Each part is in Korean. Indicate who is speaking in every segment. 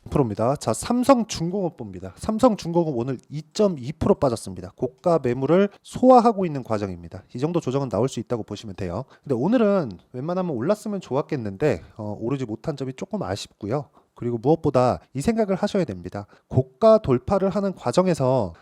Speaker 1: 프로입니다. 자, 삼성중공업 봅니다. 삼성중공업 오늘 2.2% 빠졌습니다. 고가 매물을 소화하고 있는 과정입니다. 이 정도 조정은 나올 수 있다고 보시면 돼요. 근데 오늘은 웬만하면 올랐으면 좋았겠는데 오르지 못한 점이 조금 아쉽고요. 그리고 무엇보다 이 생각을 하셔야 됩니다. 고가 돌파를 하는 과정에서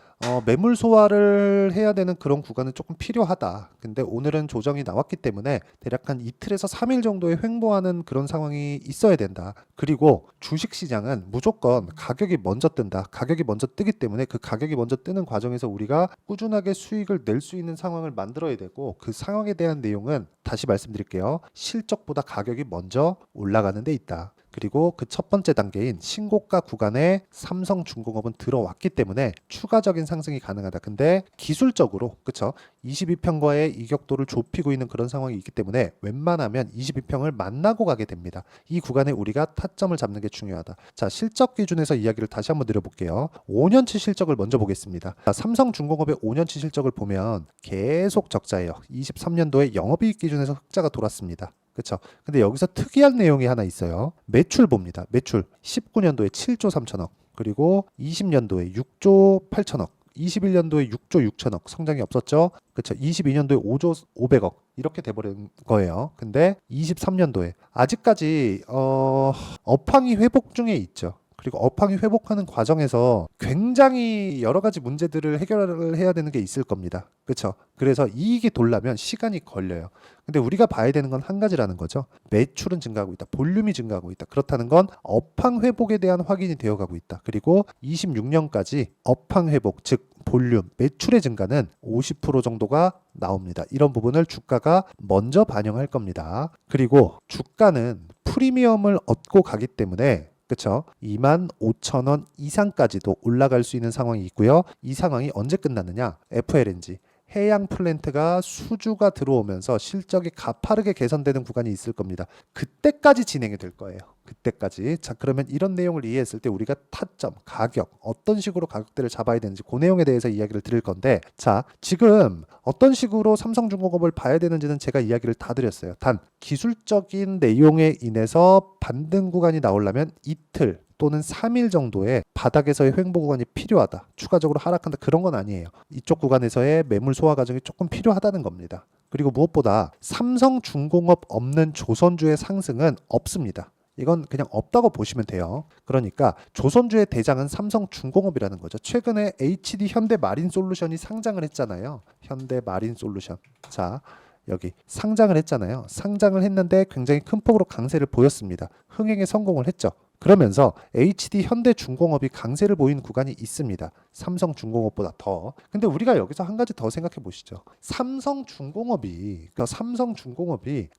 Speaker 1: 매물 소화를 해야 되는 그런 구간은 조금 필요하다. 근데 오늘은 조정이 나왔기 때문에 대략 한 이틀에서 3일 정도의 횡보하는 그런 상황이 있어야 된다. 그리고 주식시장은 무조건 가격이 먼저 뜬다. 가격이 먼저 뜨기 때문에 그 가격이 먼저 뜨는 과정에서 우리가 꾸준하게 수익을 낼 수 있는 상황을 만들어야 되고, 그 상황에 대한 내용은 다시 말씀드릴게요. 실적보다 가격이 먼저 올라가는 데 있다. 그리고 그 첫 번째 단계인 신고가 구간에 삼성중공업은 들어왔기 때문에 추가적인 상승이 가능하다. 근데 기술적으로 그쵸? 22평과의 이격도를 좁히고 있는 그런 상황이 있기 때문에 웬만하면 22평을 만나고 가게 됩니다. 이 구간에 우리가 타점을 잡는 게 중요하다. 자, 실적 기준에서 이야기를 다시 한번 드려볼게요. 5년치 실적을 먼저 보겠습니다. 자, 삼성중공업의 5년치 실적을 보면 계속 적자예요. 23년도에 영업이익 기준에서 흑자가 돌았습니다. 그렇죠. 근데 여기서 특이한 내용이 하나 있어요. 매출 봅니다. 매출 19년도에 7조 3천억, 그리고 20년도에 6조 8천억, 21년도에 6조 6천억, 성장이 없었죠. 그렇죠. 22년도에 5조 500억 이렇게 돼버린 거예요. 근데 23년도에 아직까지 업황이 회복 중에 있죠. 그리고 업황이 회복하는 과정에서 굉장히 여러 가지 문제들을 해결을 해야 되는 게 있을 겁니다. 그렇죠? 그래서 이익이 돌려면 시간이 걸려요. 근데 우리가 봐야 되는 건 한 가지라는 거죠. 매출은 증가하고 있다. 볼륨이 증가하고 있다. 그렇다는 건 업황 회복에 대한 확인이 되어가고 있다. 그리고 26년까지 업황 회복, 즉 볼륨, 매출의 증가는 50% 정도가 나옵니다. 이런 부분을 주가가 먼저 반영할 겁니다. 그리고 주가는 프리미엄을 얻고 가기 때문에 그쵸? 25,000원 이상까지도 올라갈 수 있는 상황이 있고요. 이 상황이 언제 끝나느냐? FLNG 해양 플랜트가 수주가 들어오면서 실적이 가파르게 개선되는 구간이 있을 겁니다. 그때까지 진행이 될 거예요. 그때까지. 자, 그러면 이런 내용을 이해했을 때 우리가 타점, 가격, 어떤 식으로 가격대를 잡아야 되는지 그 내용에 대해서 이야기를 드릴 건데, 자, 지금 어떤 식으로 삼성중공업을 봐야 되는지는 제가 이야기를 다 드렸어요. 단 기술적인 내용에 인해서 반등 구간이 나오려면 이틀 또는 3일 정도의 바닥에서의 횡보 구간이 필요하다. 추가적으로 하락한다. 그런 건 아니에요. 이쪽 구간에서의 매물 소화 과정이 조금 필요하다는 겁니다. 그리고 무엇보다 삼성중공업 없는 조선주의 상승은 없습니다. 이건 그냥 없다고 보시면 돼요. 그러니까 조선주의 대장은 삼성중공업이라는 거죠. 최근에 HD 현대마린솔루션이 상장을 했잖아요. 현대마린솔루션. 자, 여기 상장을 했잖아요. 상장을 했는데 굉장히 큰 폭으로 강세를 보였습니다. 흥행에 성공을 했죠. 그러면서 HD 현대중공업이 강세를 보인 구간이 있습니다. 삼성중공업보다 더. 근데 우리가 여기서 한 가지 더 생각해 보시죠. 삼성중공업이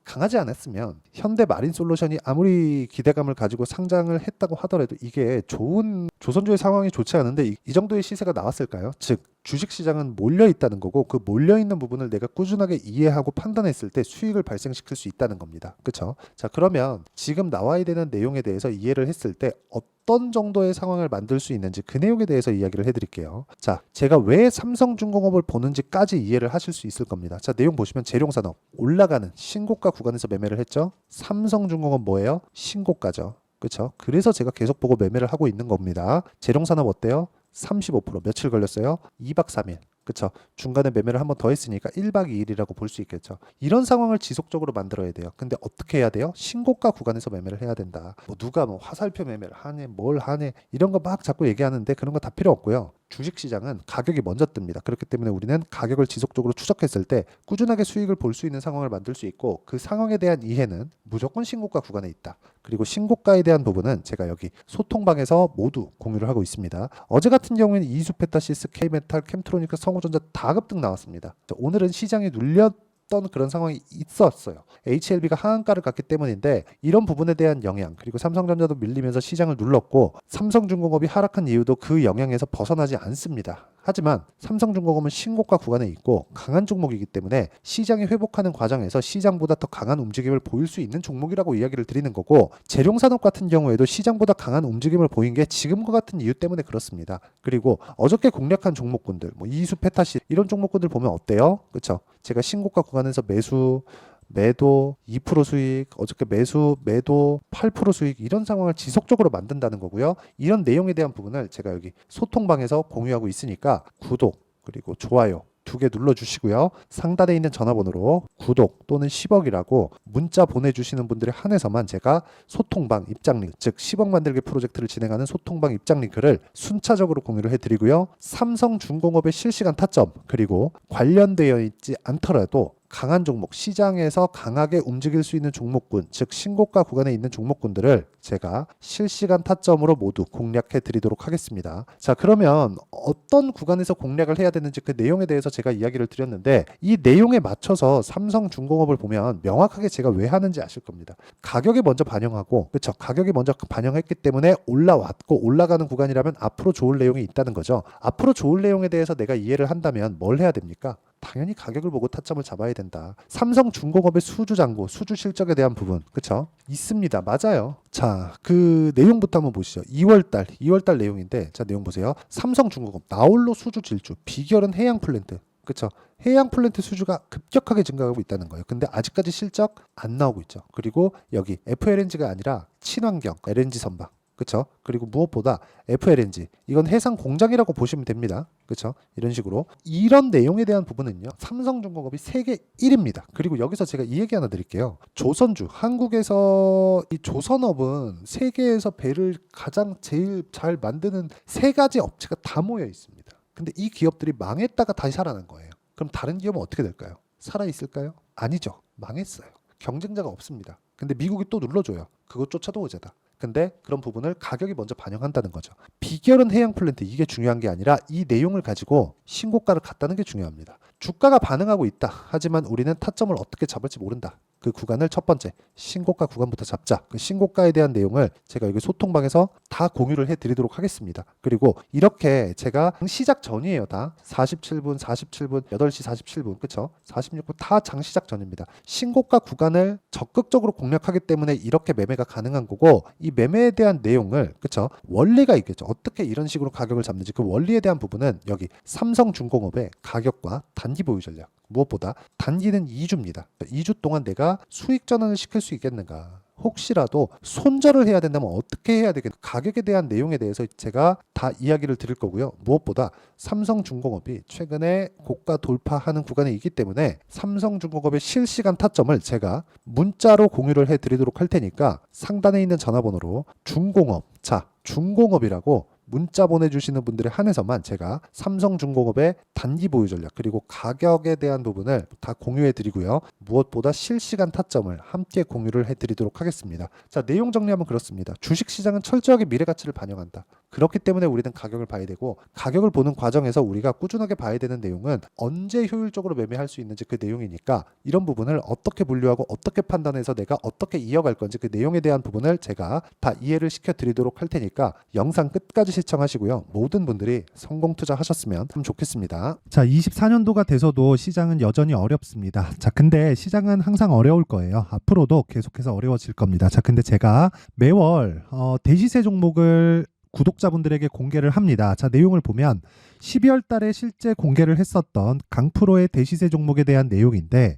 Speaker 1: 강하지 않았으면 현대마린솔루션이 아무리 기대감을 가지고 상장을 했다고 하더라도 이게 좋은 조선주의 상황이 좋지 않은데 이 정도의 시세가 나왔을까요? 즉 주식시장은 몰려 있다는 거고, 그 몰려 있는 부분을 내가 꾸준하게 이해하고 판단했을 때 수익을 발생시킬 수 있다는 겁니다. 그렇죠? 자, 그러면 지금 나와야 되는 내용에 대해서 이해를 했을 때 어떤 정도의 상황을 만들 수 있는지 그 내용에 대해서 이야기를 해드릴게요. 자, 제가 왜 삼성중공업을 보는지까지 이해를 하실 수 있을 겁니다. 자, 내용 보시면 재룡산업 올라가는 신고가 구간에서 매매를 했죠. 삼성중공업 뭐예요? 신고가죠. 그렇죠? 그래서 제가 계속 보고 매매를 하고 있는 겁니다. 재룡산업 어때요? 35% 며칠 걸렸어요? 2박 3일. 그쵸? 중간에 매매를 한 번 더 했으니까 1박 2일이라고 볼 수 있겠죠. 이런 상황을 지속적으로 만들어야 돼요. 근데 어떻게 해야 돼요? 신고가 구간에서 매매를 해야 된다. 뭐 누가 뭐 화살표 매매를 하네, 뭘 하네, 이런 거 막 자꾸 얘기하는데 그런 거 다 필요 없고요. 주식시장은 가격이 먼저 뜹니다. 그렇기 때문에 우리는 가격을 지속적으로 추적했을 때 꾸준하게 수익을 볼 수 있는 상황을 만들 수 있고, 그 상황에 대한 이해는 무조건 신고가 구간에 있다. 그리고 신고가에 대한 부분은 제가 여기 소통방에서 모두 공유를 하고 있습니다. 어제 같은 경우에는 이수페타시스, K메탈, 캠트로니크, 성우전자 다 급등 나왔습니다. 오늘은 시장이 눌렸던 그런 상황이 있었어요. HLB가 하한가를 갔기 때문인데 이런 부분에 대한 영향, 그리고 삼성전자도 밀리면서 시장을 눌렀고 삼성중공업이 하락한 이유도 그 영향에서 벗어나지 않습니다. 하지만 삼성중공업은 신고가 구간에 있고 강한 종목이기 때문에 시장이 회복하는 과정에서 시장보다 더 강한 움직임을 보일 수 있는 종목이라고 이야기를 드리는 거고, 재룡산업 같은 경우에도 시장보다 강한 움직임을 보인 게 지금과 같은 이유 때문에 그렇습니다. 그리고 어저께 공략한 종목군들, 뭐 이수, 페타시 이런 종목군들 보면 어때요? 그렇죠? 제가 신고가 구간에서 매수 매도 2% 수익, 어저께 매수, 매도 8% 수익 이런 상황을 지속적으로 만든다는 거고요. 이런 내용에 대한 부분을 제가 여기 소통방에서 공유하고 있으니까 구독 그리고 좋아요 2개 눌러주시고요. 상단에 있는 전화번호로 구독 또는 10억이라고 문자 보내주시는 분들에 한해서만 제가 소통방 입장 링크, 즉 10억 만들기 프로젝트를 진행하는 소통방 입장 링크를 순차적으로 공유를 해드리고요. 삼성중공업의 실시간 타점 그리고 관련되어 있지 않더라도 강한 종목, 시장에서 강하게 움직일 수 있는 종목군, 즉 신고가 구간에 있는 종목군들을 제가 실시간 타점으로 모두 공략해 드리도록 하겠습니다. 자, 그러면 어떤 구간에서 공략을 해야 되는지 그 내용에 대해서 제가 이야기를 드렸는데 이 내용에 맞춰서 삼성중공업을 보면 명확하게 제가 왜 하는지 아실 겁니다. 가격에 먼저 반영하고, 그렇죠? 가격이 먼저 반영했기 때문에 올라왔고 올라가는 구간이라면 앞으로 좋을 내용이 있다는 거죠. 앞으로 좋을 내용에 대해서 내가 이해를 한다면 뭘 해야 됩니까? 당연히 가격을 보고 타점을 잡아야 된다. 삼성중공업의 수주잔고, 수주 실적에 대한 부분, 그쵸? 있습니다. 맞아요. 자, 그 내용부터 한번 보시죠. 2월달 내용인데, 자, 내용 보세요. 삼성중공업, 나홀로 수주 질주, 비결은 해양플랜트. 그쵸? 해양플랜트 수주가 급격하게 증가하고 있다는 거예요. 근데 아직까지 실적 안 나오고 있죠. 그리고 여기 FLNG가 아니라 친환경 LNG 선박. 그쵸? 그리고 무엇보다 FLNG 이건 해상 공장이라고 보시면 됩니다. 그쵸? 이런 식으로 이런 내용에 대한 부분은요. 삼성중공업이 세계 1위입니다. 그리고 여기서 제가 이 얘기 하나 드릴게요. 조선주 한국에서 이 조선업은 세계에서 배를 가장 제일 잘 만드는 세 가지 업체가 다 모여 있습니다. 근데 이 기업들이 망했다가 다시 살아난 거예요. 그럼 다른 기업은 어떻게 될까요? 살아 있을까요? 아니죠. 망했어요. 경쟁자가 없습니다. 근데 미국이 또 눌러줘요. 그것조차도 호재다. 근데 그런 부분을 가격이 먼저 반영한다는 거죠. 비결은 해양플랜트 이게 중요한 게 아니라 이 내용을 가지고 신고가를 갖다는 게 중요합니다. 주가가 반응하고 있다. 하지만 우리는 타점을 어떻게 잡을지 모른다. 그 구간을 첫 번째 신고가 구간부터 잡자. 그 신고가에 대한 내용을 제가 여기 소통방에서 다 공유를 해드리도록 하겠습니다. 그리고 이렇게 제가 시작 전이에요. 다 47분, 8시 47분, 그쵸? 46분 다 장 시작 전입니다. 신고가 구간을 적극적으로 공략하기 때문에 이렇게 매매가 가능한 거고 이 매매에 대한 내용을 그쵸? 원리가 있겠죠. 어떻게 이런 식으로 가격을 잡는지 그 원리에 대한 부분은 여기 삼성중공업의 가격과 단기 보유 전략 무엇보다 단기는 2주입니다. 2주 동안 내가 수익 전환을 시킬 수 있겠는가? 혹시라도 손절을 해야 된다면 어떻게 해야 되겠나? 가격에 대한 내용에 대해서 제가 다 이야기를 드릴 거고요. 무엇보다 삼성중공업이 최근에 고가 돌파하는 구간에 있기 때문에 삼성중공업의 실시간 타점을 제가 문자로 공유를 해드리도록 할 테니까 상단에 있는 전화번호로 중공업, 자 중공업이라고 문자 보내주시는 분들에 한해서만 제가 삼성중공업의 단기 보유 전략 그리고 가격에 대한 부분을 다 공유해 드리고요. 무엇보다 실시간 타점을 함께 공유를 해 드리도록 하겠습니다. 자, 내용 정리하면 그렇습니다. 주식시장은 철저하게 미래가치를 반영한다. 그렇기 때문에 우리는 가격을 봐야 되고 가격을 보는 과정에서 우리가 꾸준하게 봐야 되는 내용은 언제 효율적으로 매매할 수 있는지 그 내용이니까 이런 부분을 어떻게 분류하고 어떻게 판단해서 내가 어떻게 이어갈 건지 그 내용에 대한 부분을 제가 다 이해를 시켜 드리도록 할 테니까 영상 끝까지 시청하시고요. 모든 분들이 성공 투자하셨으면 참 좋겠습니다.
Speaker 2: 자, 24년도가 돼서도 시장은 여전히 어렵습니다. 자, 근데 시장은 항상 어려울 거예요. 앞으로도 계속해서 어려워질 겁니다. 자, 근데 제가 매월 대시세 종목을 구독자분들에게 공개를 합니다. 자, 내용을 보면 12월 달에 실제 공개를 했었던 강프로의 대시세 종목에 대한 내용인데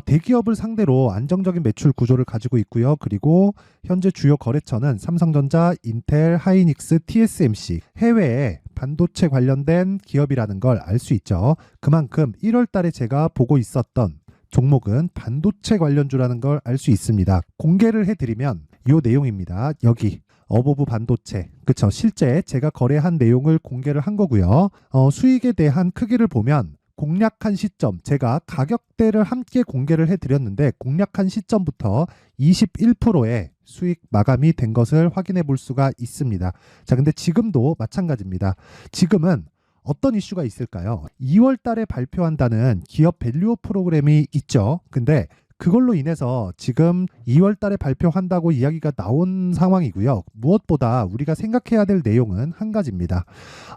Speaker 2: 대기업을 상대로 안정적인 매출 구조를 가지고 있고요. 그리고 현재 주요 거래처는 삼성전자, 인텔, 하이닉스, TSMC, 해외에 반도체 관련된 기업이라는 걸 알 수 있죠. 그만큼 1월 달에 제가 보고 있었던 종목은 반도체 관련주라는 걸 알 수 있습니다. 공개를 해드리면 이 내용입니다. 여기 어보브 반도체, 그쵸? 실제 제가 거래한 내용을 공개를 한 거고요. 수익에 대한 크기를 보면 공략한 시점, 제가 가격대를 함께 공개를 해드렸는데 공략한 시점부터 21%의 수익 마감이 된 것을 확인해 볼 수가 있습니다. 자, 근데 지금도 마찬가지입니다. 지금은 어떤 이슈가 있을까요? 2월 달에 발표한다는 기업 밸류업 프로그램이 있죠. 근데 그걸로 인해서 지금 2월 달에 발표한다고 이야기가 나온 상황이고요. 무엇보다 우리가 생각해야 될 내용은 한 가지입니다.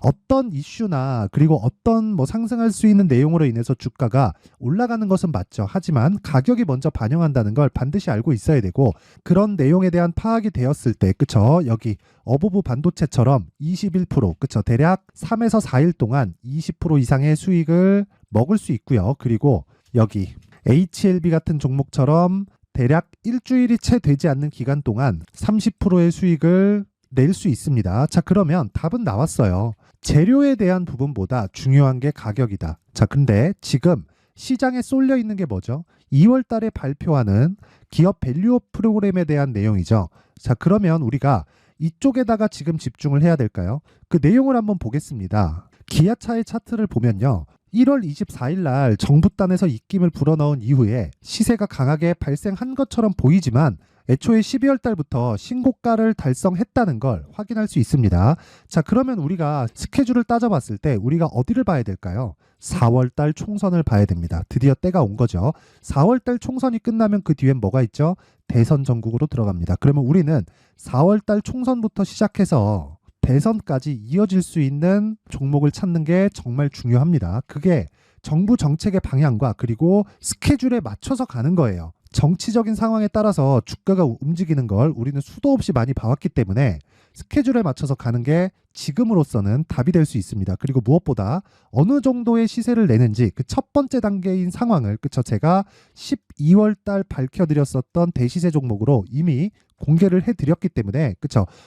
Speaker 2: 어떤 이슈나 그리고 어떤 상승할 수 있는 내용으로 인해서 주가가 올라가는 것은 맞죠. 하지만 가격이 먼저 반영한다는 걸 반드시 알고 있어야 되고 그런 내용에 대한 파악이 되었을 때 그쵸? 여기 어보브 반도체처럼 21% 그쵸? 대략 3에서 4일 동안 20% 이상의 수익을 먹을 수 있고요. 그리고 여기 HLB 같은 종목처럼 대략 일주일이 채 되지 않는 기간 동안 30%의 수익을 낼 수 있습니다. 자, 그러면 답은 나왔어요. 재료에 대한 부분보다 중요한 게 가격이다. 자, 근데 지금 시장에 쏠려 있는 게 뭐죠? 2월 달에 발표하는 기업 밸류업 프로그램에 대한 내용이죠. 자, 그러면 우리가 이쪽에다가 지금 집중을 해야 될까요? 그 내용을 한번 보겠습니다. 기아차의 차트를 보면요. 1월 24일 날 정부단에서 입김을 불어넣은 이후에 시세가 강하게 발생한 것처럼 보이지만 애초에 12월 달부터 신고가를 달성했다는 걸 확인할 수 있습니다. 자, 그러면 우리가 스케줄을 따져봤을 때 우리가 어디를 봐야 될까요? 4월 달 총선을 봐야 됩니다. 드디어 때가 온 거죠. 4월 달 총선이 끝나면 그 뒤엔 뭐가 있죠? 대선 전국으로 들어갑니다. 그러면 우리는 4월 달 총선부터 시작해서 대선까지 이어질 수 있는 종목을 찾는 게 정말 중요합니다. 그게 정부 정책의 방향과 그리고 스케줄에 맞춰서 가는 거예요. 정치적인 상황에 따라서 주가가 움직이는 걸 우리는 수도 없이 많이 봐왔기 때문에 스케줄에 맞춰서 가는 게 지금으로서는 답이 될 수 있습니다. 그리고 무엇보다 어느 정도의 시세를 내는지 그 첫 번째 단계인 상황을 제가 12월 달 밝혀드렸었던 대시세 종목으로 이미 공개를 해드렸기 때문에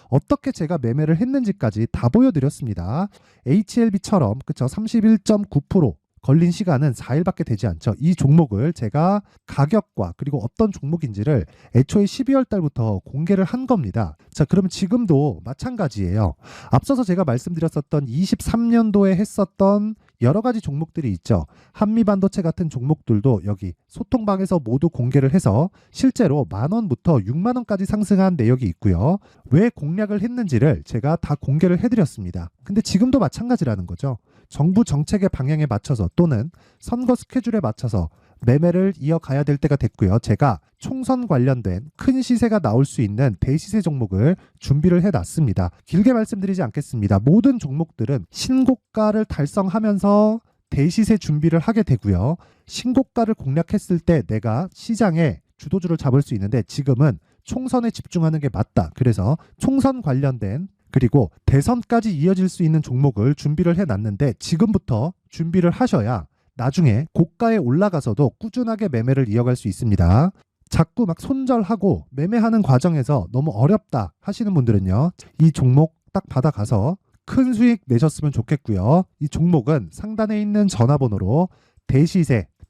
Speaker 2: 어떻게 제가 매매를 했는지까지 다 보여드렸습니다. HLB처럼 31.9% 걸린 시간은 4일밖에 되지 않죠. 이 종목을 제가 가격과 그리고 어떤 종목인지를 애초에 12월 달부터 공개를 한 겁니다. 자, 그러면 지금도 마찬가지예요. 앞서서 제가 말씀드렸었던 23년도에 했었던 여러 가지 종목들이 있죠. 한미반도체 같은 종목들도 여기 소통방에서 모두 공개를 해서 실제로 10,000원부터 60,000원까지 상승한 내역이 있고요. 왜 공략을 했는지를 제가 다 공개를 해드렸습니다. 근데 지금도 마찬가지라는 거죠. 정부 정책의 방향에 맞춰서 또는 선거 스케줄에 맞춰서 매매를 이어가야 될 때가 됐고요. 제가 총선 관련된 큰 시세가 나올 수 있는 대시세 종목을 준비를 해놨습니다. 길게 말씀드리지 않겠습니다. 모든 종목들은 신고가를 달성하면서 대시세 준비를 하게 되고요. 신고가를 공략했을 때 내가 시장에 주도주를 잡을 수 있는데 지금은 총선에 집중하는 게 맞다. 그래서 총선 관련된 그리고 대선까지 이어질 수 있는 종목을 준비를 해놨는데 지금부터 준비를 하셔야 나중에 고가에 올라가서도 꾸준하게 매매를 이어갈 수 있습니다. 자꾸 막 손절하고 매매하는 과정에서 너무 어렵다 하시는 분들은요. 이 종목 딱 받아가서 큰 수익 내셨으면 좋겠고요. 이 종목은 상단에 있는 전화번호로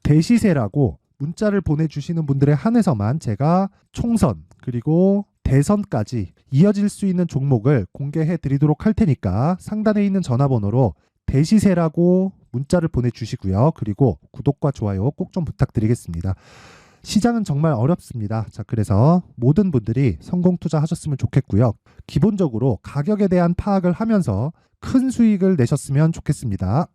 Speaker 2: 대시세라고 문자를 보내주시는 분들에 한해서만 제가 총선 그리고 대선까지 이어질 수 있는 종목을 공개해 드리도록 할 테니까 상단에 있는 전화번호로 대시세라고 문자를 보내주시고요. 그리고 구독과 좋아요 꼭 좀 부탁드리겠습니다. 시장은 정말 어렵습니다. 자, 그래서 모든 분들이 성공 투자하셨으면 좋겠고요. 기본적으로 가격에 대한 파악을 하면서 큰 수익을 내셨으면 좋겠습니다.